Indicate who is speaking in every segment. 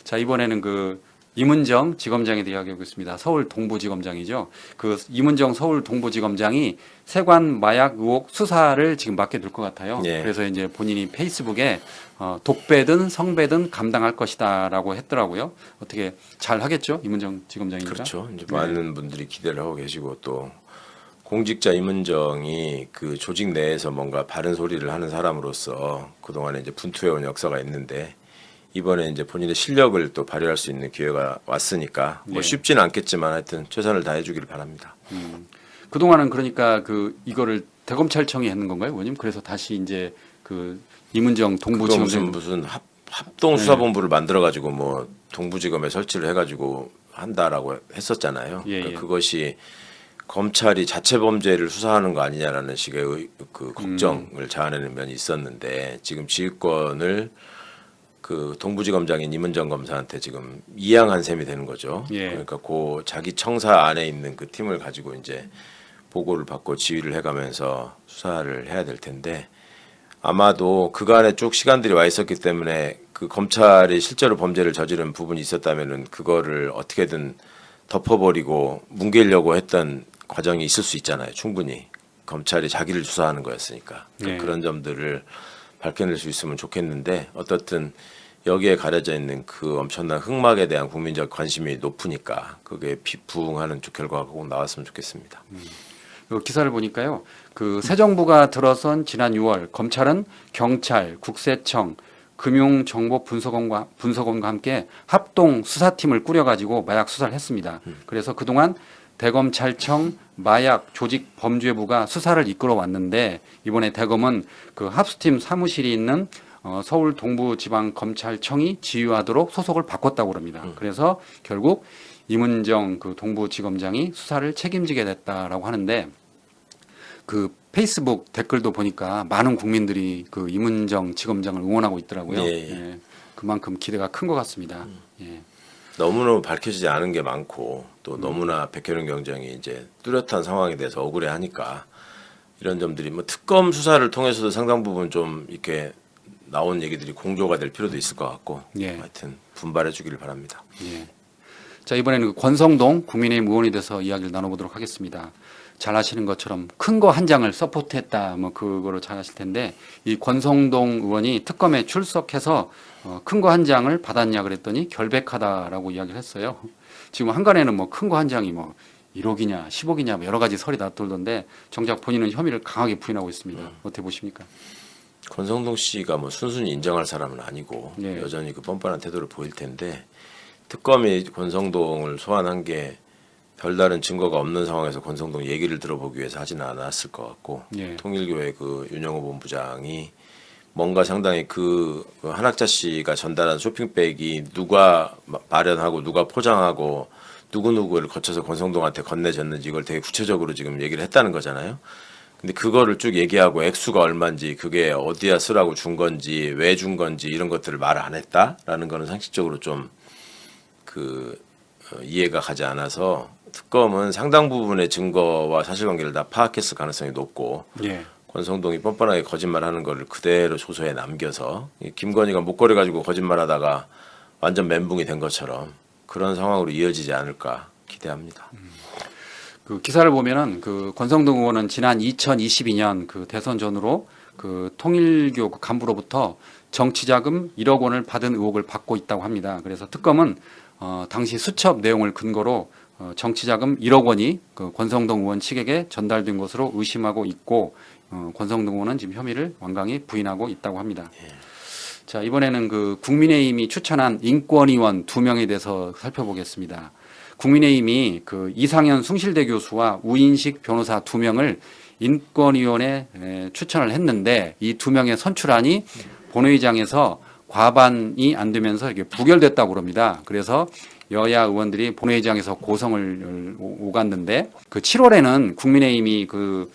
Speaker 1: 자, 이번에는 그 임은정 지검장에 대해 이야기하겠습니다. 서울 동부지검장이죠. 그 임은정 서울 동부지검장이 세관 마약 의혹 수사를 지금 맡게 될 것 같아요.
Speaker 2: 예.
Speaker 1: 그래서 이제 본인이 페이스북에 독배든 성배든 감당할 것이다라고 했더라고요. 어떻게 잘 하겠죠, 임은정 지검장이니까.
Speaker 2: 그렇죠. 이제
Speaker 1: 네.
Speaker 2: 많은 분들이 기대를 하고 계시고 또 공직자 임은정이 그 조직 내에서 뭔가 바른 소리를 하는 사람으로서 그동안에 이제 분투해온 역사가 있는데 이번에 이제 본인의 실력을 또 발휘할 수 있는 기회가 왔으니까 뭐
Speaker 1: 네.
Speaker 2: 쉽지는 않겠지만 하여튼 최선을 다해주기를 바랍니다.
Speaker 1: 그동안은 그러니까 그 이거를 대검찰청이 했는 건가요, 의원님? 그래서 다시 이제 그 임은정
Speaker 2: 그거
Speaker 1: 동부지검장
Speaker 2: 무슨 합동 수사본부를 만들어 가지고 뭐 동부지검에 설치를 해가지고 한다라고 했었잖아요.
Speaker 1: 예,
Speaker 2: 그러니까
Speaker 1: 예.
Speaker 2: 그것이 검찰이 자체 범죄를 수사하는 거 아니냐라는 식의 그 걱정을 자아내는 면이 있었는데 지금 지휘권을 그 동부지검장인 임은정 검사한테 지금 이양한 셈이 되는 거죠.
Speaker 1: 예.
Speaker 2: 그러니까 그 자기 청사 안에 있는 그 팀을 가지고 이제 보고를 받고 지휘를 해가면서 수사를 해야 될 텐데 아마도 그간에 쭉 시간들이 와 있었기 때문에 그 검찰이 실제로 범죄를 저지른 부분이 있었다면은 그거를 어떻게든 덮어버리고 뭉개려고 했던 과정이 있을 수 있잖아요. 충분히 검찰이 자기를 수사하는 거였으니까
Speaker 1: 네.
Speaker 2: 그런 점들을 밝혀낼 수 있으면 좋겠는데 어떻든 여기에 가려져 있는 그 엄청난 흑막에 대한 국민적 관심이 높으니까 그게 부응하는 결과가 꼭 나왔으면 좋겠습니다.
Speaker 1: 그 기사를 보니까요. 그 새 정부가 들어선 지난 6월 검찰은 경찰, 국세청, 금융정보분석원과 함께 합동 수사팀을 꾸려가지고 마약 수사를 했습니다. 그래서 그동안 대검찰청 마약 조직 범죄부가 수사를 이끌어 왔는데 이번에 대검은 그 합수팀 사무실이 있는 서울 동부지방검찰청이 지휘하도록 소속을 바꿨다고 합니다. 그래서 결국 임은정 그 동부지검장이 수사를 책임지게 됐다라고 하는데 그 페이스북 댓글도 보니까 많은 국민들이 그 임은정 지검장을 응원하고 있더라고요.
Speaker 2: 예,
Speaker 1: 예, 그만큼 기대가 큰 것 같습니다. 예.
Speaker 2: 너무너무 밝혀지지 않은 게 많고 또 너무나 백혜련 경장이 이제 뚜렷한 상황에 대해서 억울해하니까 이런 점들이 뭐 특검 수사를 통해서도 상당 부분 좀 이렇게 나온 얘기들이 공조가 될 필요도 있을 것 같고
Speaker 1: 예.
Speaker 2: 하여튼 분발해 주기를 바랍니다.
Speaker 1: 예. 자, 이번에는 그 권성동 국민의힘 의원에 대해서 이야기를 나눠보도록 하겠습니다. 잘 아시는 것처럼 큰 거 한 장을 서포트했다, 뭐 그거로 잘 아실 텐데 이 권성동 의원이 특검에 출석해서 큰 거 한 장을 받았냐 그랬더니 결백하다라고 이야기를 했어요. 지금 한간에는 뭐 큰 거 한 장이 뭐 1억이냐 10억이냐 뭐 여러 가지 설이 나돌던데 정작 본인은 혐의를 강하게 부인하고 있습니다. 어떻게 보십니까?
Speaker 2: 권성동 씨가 뭐 순순히 인정할 사람은 아니고
Speaker 1: 네.
Speaker 2: 여전히 그 뻔뻔한 태도를 보일 텐데 특검이 권성동을 소환한 게 별다른 증거가 없는 상황에서 권성동 얘기를 들어보기 위해서 하지는 않았을 것 같고
Speaker 1: 예.
Speaker 2: 통일교회 그 윤영호 본부장이 뭔가 상당히 그 한학자 씨가 전달한 쇼핑백이 누가 마련하고 누가 포장하고 누구누구를 거쳐서 권성동한테 건네졌는지 이걸 되게 구체적으로 지금 얘기를 했다는 거잖아요. 근데 그거를 쭉 얘기하고 액수가 얼마인지 그게 어디야 쓰라고 준 건지 왜 준 건지 이런 것들을 말 안 했다라는 거는 상식적으로 좀 이해가 가지 않아서 특검은 상당 부분의 증거와 사실관계를 다 파악했을 가능성이 높고
Speaker 1: 예.
Speaker 2: 권성동이 뻔뻔하게 거짓말하는 거를 그대로 조서에 남겨서 김건희가 목걸이 가지고 거짓말하다가 완전 멘붕이 된 것처럼 그런 상황으로 이어지지 않을까 기대합니다.
Speaker 1: 그 기사를 보면은 그 권성동 의원은 지난 2022년 그 대선 전후로 그 통일교 그 간부로부터 정치자금 1억 원을 받은 의혹을 받고 있다고 합니다. 그래서 특검은 당시 수첩 내용을 근거로 정치자금 1억 원이 그 권성동 의원 측에게 전달된 것으로 의심하고 있고 권성동 의원은 지금 혐의를 완강히 부인하고 있다고 합니다. 자, 이번에는 그 국민의힘이 추천한 인권위원 2명에 대해서 살펴보겠습니다. 국민의힘이 그 이상현 숭실대 교수와 우인식 변호사 2명을 인권위원회 추천을 했는데 이 2명의 선출안이 본회의장에서 과반이 안 되면서 이게 부결됐다고 합니다. 그래서 여야 의원들이 본회의장에서 고성을 오갔는데 그 7월에는 국민의힘이 그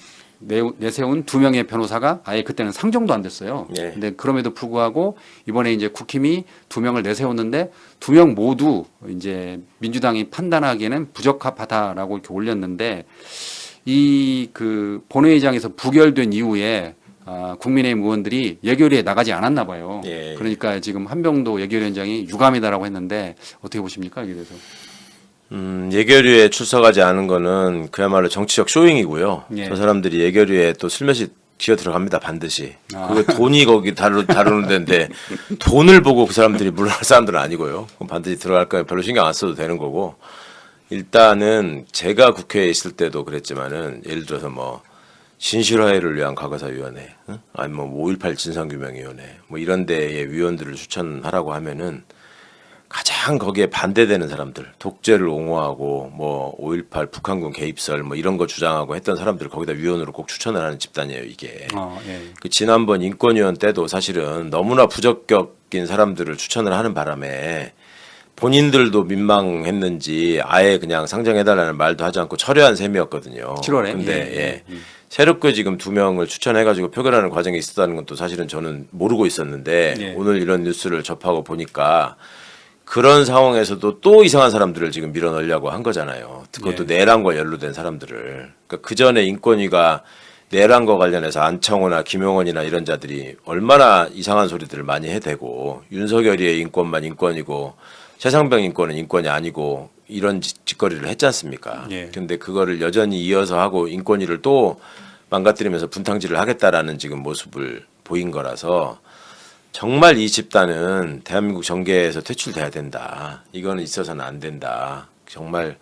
Speaker 1: 내세운 2명의 변호사가 아예 그때는 상정도 안 됐어요.
Speaker 2: 예.
Speaker 1: 근데 그럼에도 불구하고 이번에 이제 국힘이 2명을 내세웠는데 2명 모두 이제 민주당이 판단하기에는 부적합하다라고 이렇게 올렸는데 이 그 본회의장에서 부결된 이후에 국민의힘 의원들이 예결위에 나가지 않았나 봐요.
Speaker 2: 예.
Speaker 1: 그러니까 지금 한병도 예결위원장이 유감이다라고 했는데 어떻게 보십니까 여기에 대해서?
Speaker 2: 예결위에 출석하지 않은 거는 그야말로 정치적 쇼잉이고요.
Speaker 1: 예.
Speaker 2: 저 사람들이 예결위에 또 슬며시 기어 들어갑니다, 반드시. 그게 돈이 거기 다루는 데인데 돈을 보고 그 사람들이 물러날 사람들은 아니고요. 그럼 반드시 들어갈 거면 별로 신경 안 써도 되는 거고. 일단은 제가 국회에 있을 때도 그랬지만은 예를 들어서 뭐 진실화해를 위한 과거사위원회, 응? 아니 뭐 5.18 진상규명위원회 뭐 이런 데의 위원들을 추천하라고 하면은 가장 거기에 반대되는 사람들, 독재를 옹호하고 뭐 5.18 북한군 개입설 뭐 이런 거 주장하고 했던 사람들을 거기다 위원으로 꼭 추천을 하는 집단이에요, 이게.
Speaker 1: 예.
Speaker 2: 그 지난번 인권위원 때도 사실은 너무나 부적격인 사람들을 추천을 하는 바람에 본인들도 민망했는지 아예 그냥 상정해달라는 말도 하지 않고 철회한 셈이었거든요.
Speaker 1: 7월에.
Speaker 2: 근데 새롭게 지금 2명을 추천해가지고 표결하는 과정이 있었다는 건 또 사실은 저는 모르고 있었는데
Speaker 1: 예.
Speaker 2: 오늘 이런 뉴스를 접하고 보니까 그런 상황에서도 또 이상한 사람들을 지금 밀어넣으려고 한 거잖아요. 그것도
Speaker 1: 예.
Speaker 2: 내란과 연루된 사람들을. 그러니까 그 전에 인권위가 내란과 관련해서 안창호나 김용원이나 이런 자들이 얼마나 이상한 소리들을 많이 해대고 윤석열이의 인권만 인권이고 최상병 인권은 인권이 아니고 이런 짓거리를 했지 않습니까?
Speaker 1: 예.
Speaker 2: 근데 그거를 여전히 이어서 하고 인권위를 또 망가뜨리면서 분탕질을 하겠다라는 지금 모습을 보인 거라서 정말 이 집단은 대한민국 정계에서 퇴출돼야 된다. 이거는 있어서는 안 된다. 정말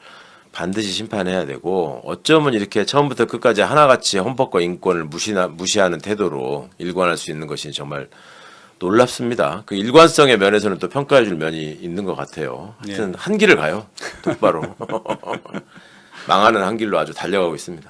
Speaker 2: 반드시 심판해야 되고 어쩌면 이렇게 처음부터 끝까지 하나같이 헌법과 인권을 무시하는 태도로 일관할 수 있는 것이 정말 놀랍습니다. 그 일관성의 면에서는 또 평가해 줄 면이 있는 것 같아요. 하여튼 한 길을 가요. 똑바로. 망하는 한 길로 아주 달려가고 있습니다.